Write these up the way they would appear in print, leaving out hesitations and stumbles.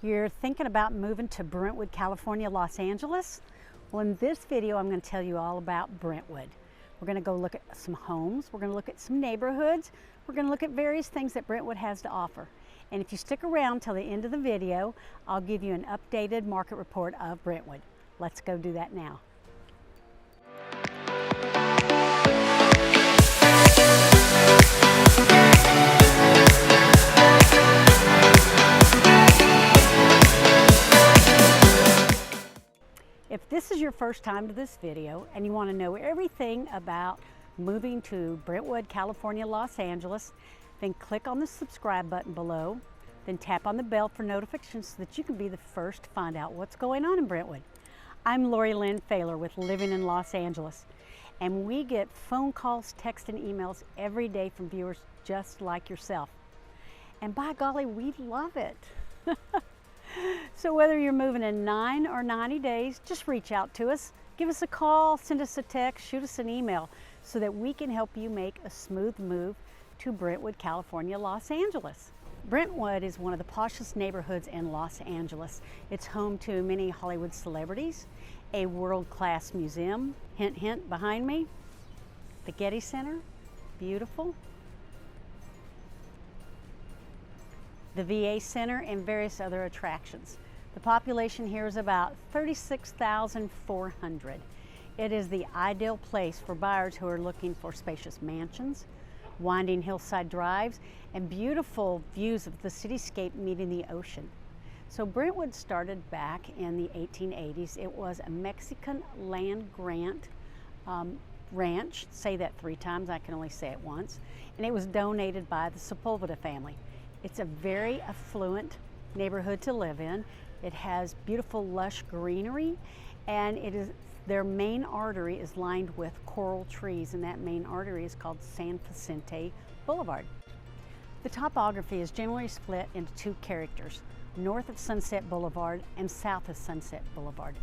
You're thinking about moving to Brentwood, California, Los Angeles? Well, in this video, I'm going to tell you all about Brentwood. We're going to go look at some homes. We're going to look at some neighborhoods. We're going to look at various things that Brentwood has to offer. And if you stick around till the end of the video, I'll give you an updated market report of Brentwood. Let's go do that now. If this is your first time to this video and you want to know everything about moving to Brentwood, California, Los Angeles, then click on the subscribe button below, then tap on the bell for notifications so that you can be the first to find out what's going on in Brentwood. I'm Lori Lynn Failer with Living in Los Angeles, and we get phone calls, texts, and emails every day from viewers just like yourself. And by golly, we love it. So whether you're moving in 9 or 90 days, just reach out to us. Give us a call, send us a text, shoot us an email so that we can help you make a smooth move to Brentwood, California, Los Angeles. Brentwood is one of the poshest neighborhoods in Los Angeles. It's home to many Hollywood celebrities, a world-class museum, hint, hint, behind me, the Getty Center, beautiful, the VA Center, and various other attractions. The population here is about 36,400. It is the ideal place for buyers who are looking for spacious mansions, winding hillside drives, and beautiful views of the cityscape meeting the ocean. So Brentwood started back in the 1880s. It was a Mexican land grant ranch. Say that 3 times, I can only say it once. And it was donated by the Sepulveda family. It's a very affluent neighborhood to live in. It has beautiful lush greenery, and their main artery is lined with coral trees, and that main artery is called San Vicente Boulevard. The topography is generally split into 2 characters, north of Sunset Boulevard and south of Sunset Boulevard.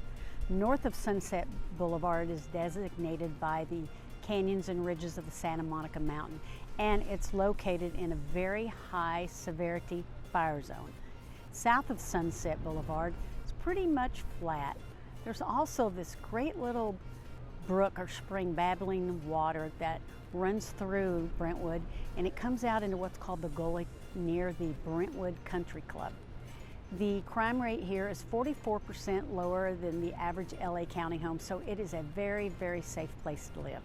North of Sunset Boulevard is designated by the canyons and ridges of the Santa Monica Mountain, and it's located in a very high severity fire zone. South of Sunset Boulevard is pretty much flat. There's also this great little brook or spring, babbling water that runs through Brentwood, and it comes out into what's called the gully near the Brentwood Country Club. The crime rate here is 44% lower than the average LA County home, so it is a very, very safe place to live.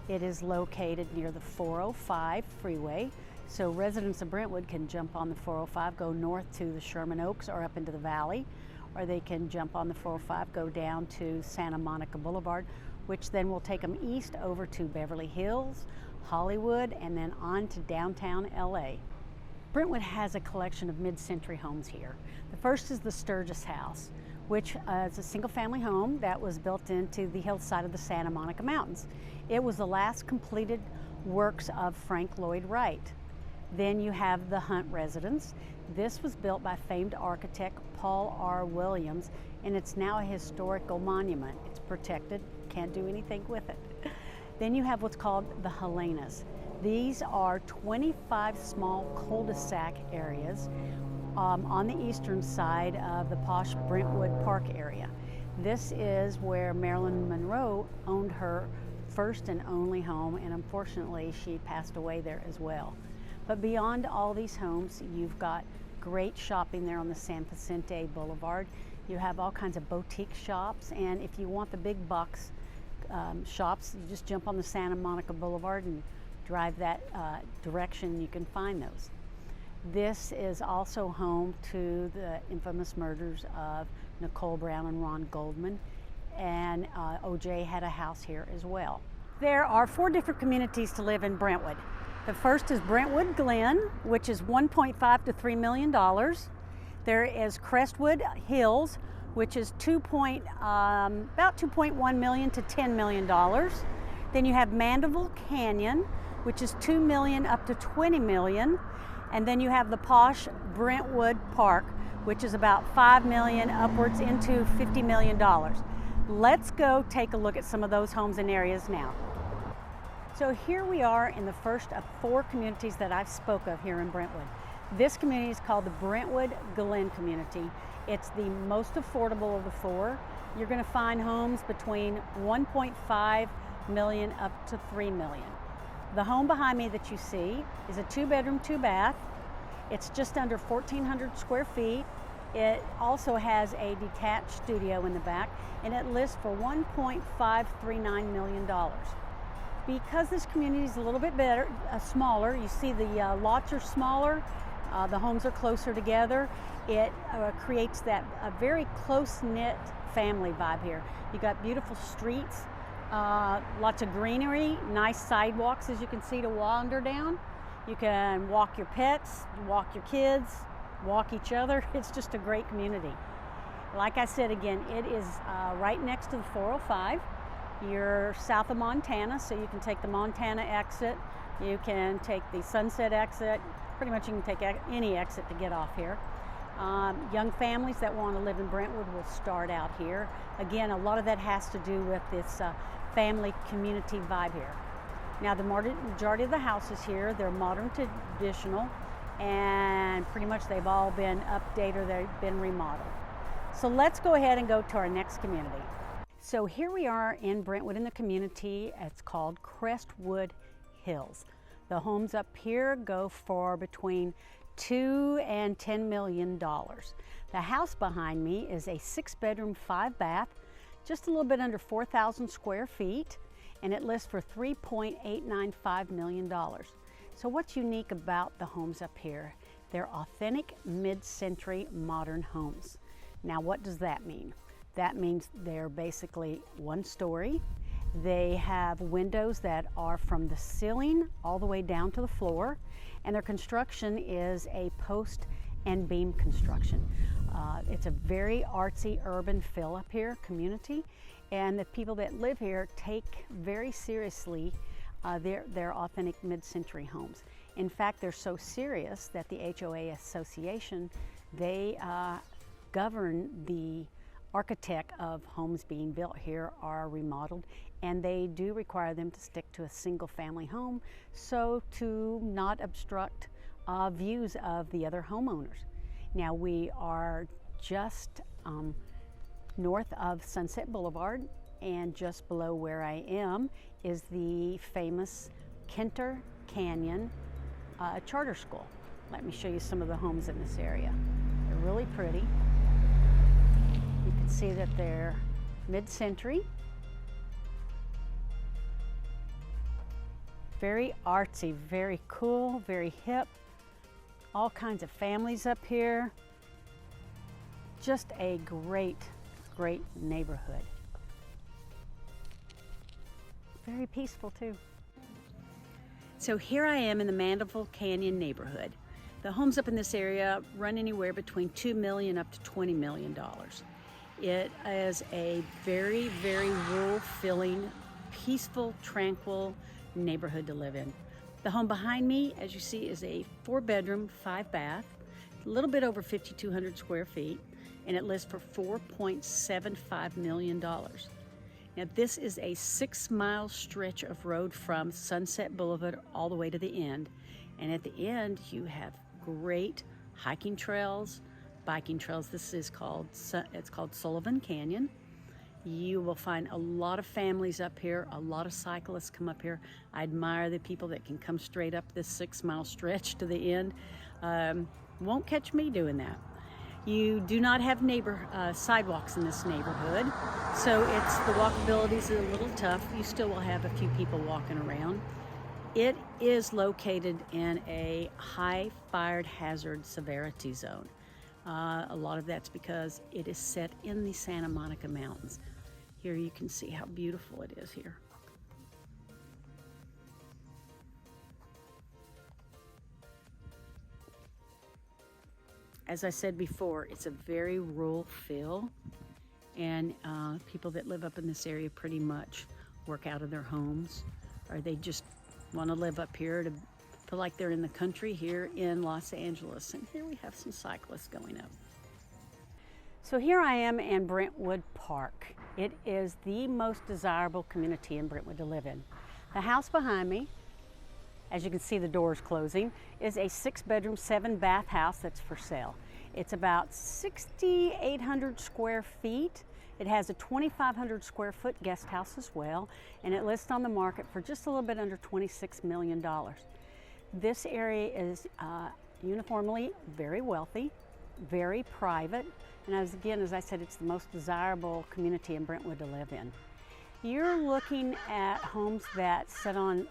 It is located near the 405 freeway, so residents of Brentwood can jump on the 405, go north to the Sherman Oaks or up into the valley, or they can jump on the 405, go down to Santa Monica Boulevard, which then will take them east over to Beverly Hills, Hollywood, and then on to downtown LA. Brentwood has a collection of mid-century homes here. The first is the Sturgis House, which is a single-family home that was built into the hillside of the Santa Monica Mountains. It was the last completed works of Frank Lloyd Wright. Then you have the Hunt Residence. This was built by famed architect Paul R. Williams, and it's now a historical monument. It's protected, can't do anything with it. Then you have what's called the Helenas. These are 25 small cul-de-sac areas on the eastern side of the posh Brentwood Park area. This is where Marilyn Monroe owned her first and only home, and unfortunately she passed away there as well. But beyond all these homes, you've got great shopping there on the San Vicente Boulevard. You have all kinds of boutique shops, and if you want the big box shops, you just jump on the Santa Monica Boulevard and drive that direction, you can find those. This is also home to the infamous murders of Nicole Brown and Ron Goldman, and OJ had a house here as well. There are 4 different communities to live in Brentwood. The first is Brentwood Glen, which is $1.5 to $3 million. There is Crestwood Hills, which is about $2.1 million to $10 million. Then you have Mandeville Canyon, which is $2 million up to $20 million. And then you have the posh Brentwood Park, which is about $5 million upwards into $50 million. Let's go take a look at some of those homes and areas now. So here we are in the first of 4 communities that I've spoke of here in Brentwood. This community is called the Brentwood Glen community. It's the most affordable of the four. You're going to find homes between 1.5 million up to 3 million. The home behind me that you see is a 2-bedroom, 2-bath. It's just under 1,400 square feet. It also has a detached studio in the back, and it lists for $1.539 million. Because this community is a little bit better, smaller, you see the lots are smaller, the homes are closer together. It creates that very close-knit family vibe here. You got beautiful streets, lots of greenery, nice sidewalks as you can see to wander down. You can walk your pets, walk your kids, walk each other. It's just a great community. Like I said again, it is right next to the 405. You're south of Montana, so you can take the Montana exit. You can take the Sunset exit. Pretty much you can take any exit to get off here. Young families that want to live in Brentwood will start out here. Again, a lot of that has to do with this family community vibe here. Now the majority of the houses here, they're modern traditional, and pretty much they've all been updated or they've been remodeled. So let's go ahead and go to our next community. So here we are in Brentwood in the community. It's called Crestwood Hills. The homes up here go for between $2 and $10 million. The house behind me is a 6-bedroom, 5-bath, just a little bit under 4,000 square feet, and it lists for $3.895 million. So what's unique about the homes up here? They're authentic mid-century modern homes. Now what does that mean? That means they're basically 1 story. They have windows that are from the ceiling all the way down to the floor, and their construction is a post and beam construction. It's a very artsy urban feel up here community, and the people that live here take very seriously their authentic mid-century homes. In fact, they're so serious that the HOA Association, they govern the architect of homes being built here are remodeled, and they do require them to stick to a single family home so to not obstruct views of the other homeowners. Now we are just north of Sunset Boulevard, and just below where I am is the famous Kenter Canyon Charter School. Let me show you some of the homes in this area. They're really pretty. You can see that they're mid-century. Very artsy, very cool, very hip. All kinds of families up here. Just a great, great neighborhood. Very peaceful too. So here I am in the Mandeville Canyon neighborhood. The homes up in this area run anywhere between $2 million up to $20 million. It is a very, very rural-feeling, peaceful, tranquil neighborhood to live in. The home behind me, as you see, is a 4-bedroom, 5-bath, a little bit over 5,200 square feet, and it lists for $4.75 million. Now this is a 6-mile stretch of road from Sunset Boulevard all the way to the end, and at the end you have great hiking trails, biking trails. This is called Sullivan Canyon. You will find a lot of families up here, a lot of cyclists come up here. I admire the people that can come straight up this 6-mile stretch to the end. Won't catch me doing that. You do not have sidewalks in this neighborhood, so the walkability is a little tough. You still will have a few people walking around. It is located in a high fire hazard severity zone. A lot of that's because it is set in the Santa Monica Mountains. Here you can see how beautiful it is here. As I said before, it's a very rural feel, and people that live up in this area pretty much work out of their homes, or they just want to live up here to feel like they're in the country here in Los Angeles. And here we have some cyclists going up. So here I am in Brentwood Park. It is the most desirable community in Brentwood to live in. The house behind me as you can see the doors closing, is a 6-bedroom, 7-bath house that's for sale. It's about 6,800 square feet. It has a 2,500 square foot guest house as well, and it lists on the market for just a little bit under $26 million. This area is uniformly very wealthy, very private, and as I said, it's the most desirable community in Brentwood to live in. You're looking at homes that sit on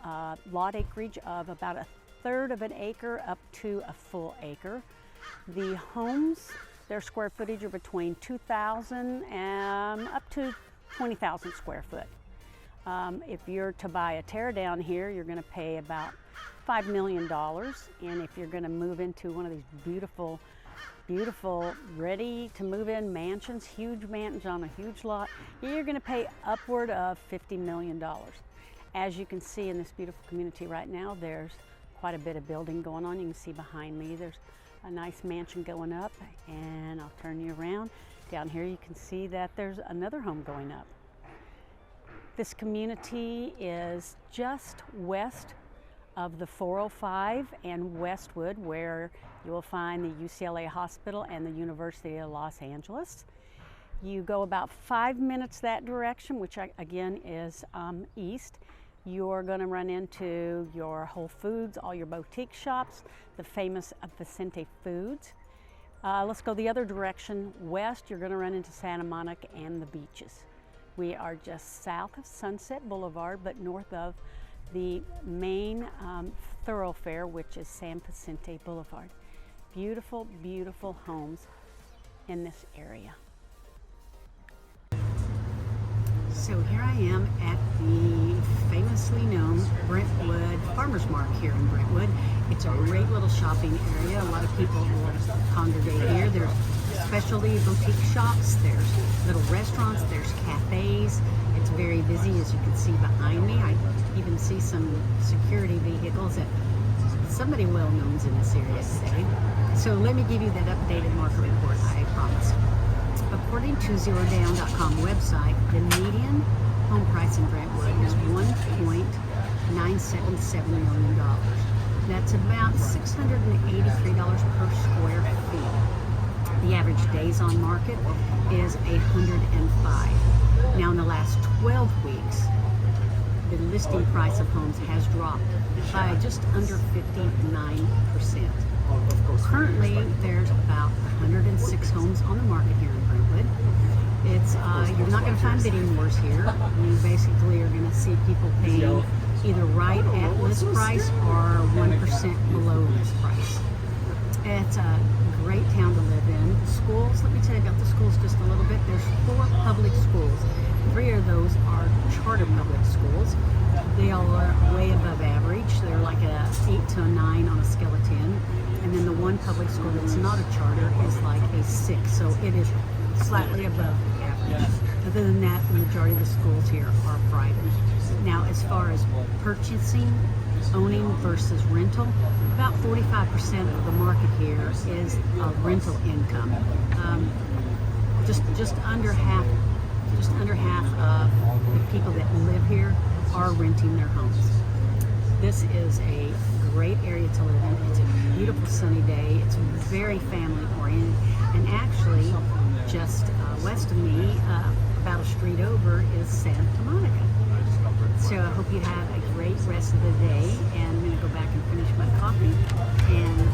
lot acreage of about 1/3 of an acre up to a full acre. The homes, their square footage are between 2,000 and up to 20,000 square foot. If you're to buy a tear down here, you're going to pay about $5 million. And if you're going to move into one of these beautiful, ready to move in mansions, huge mansions on a huge lot, you're going to pay upward of $50 million. As you can see in this beautiful community right now, there's quite a bit of building going on. You can see behind me, there's a nice mansion going up, and I'll turn you around. Down here you can see that there's another home going up. This community is just west of the 405 and Westwood, where you will find the UCLA Hospital and the University of Los Angeles. You go about 5 minutes that direction, which again is east. You're going to run into your Whole Foods, all your boutique shops, the famous Vicente Foods. Let's go the other direction, west. You're going to run into Santa Monica and the beaches. We are just south of Sunset Boulevard, but north of the main thoroughfare, which is San Vicente Boulevard. Beautiful, beautiful homes in this area. So here I am at the famously known Brentwood Farmers Market here in Brentwood. It's a great little shopping area. A lot of people will congregate here. There's specialty boutique shops, there's little restaurants, there's cafes. It's very busy, as you can see behind me. I even see some security vehicles that somebody well known's in this area today. So let me give you that updated market report I promised. According to ZeroDown.com website, the median home price in Brentwood is $1.977 million. That's about $683 per square feet. The average days on market is 105. Now in the last 12 weeks, the listing price of homes has dropped by just under 59%. Currently, there's about 106 homes on the market here in Brentwood. It's you're not going to find bidding wars here. You basically are going to see people paying either right at list price or 1% below list price. It's a great town to live in. Schools, let me tell you about the schools just a little bit. There's 4 public schools. 3 of those are charter public schools. They all are way above average. They're like a 8 to a 9 on a scale of 10. And then the one public school that's not a charter is like a 6. So it is slightly above average. Other than that, the majority of the schools here are private. Now, as far as purchasing, owning versus rental, about 45% of the market here is a rental income. Just under half of the people that live here are renting their homes. This is a great area to live in. It's a beautiful sunny day. It's very family oriented, and actually just west of me, about a street over, is Santa Monica. So I hope you have a great rest of the day, and I'm going to go back and finish my coffee and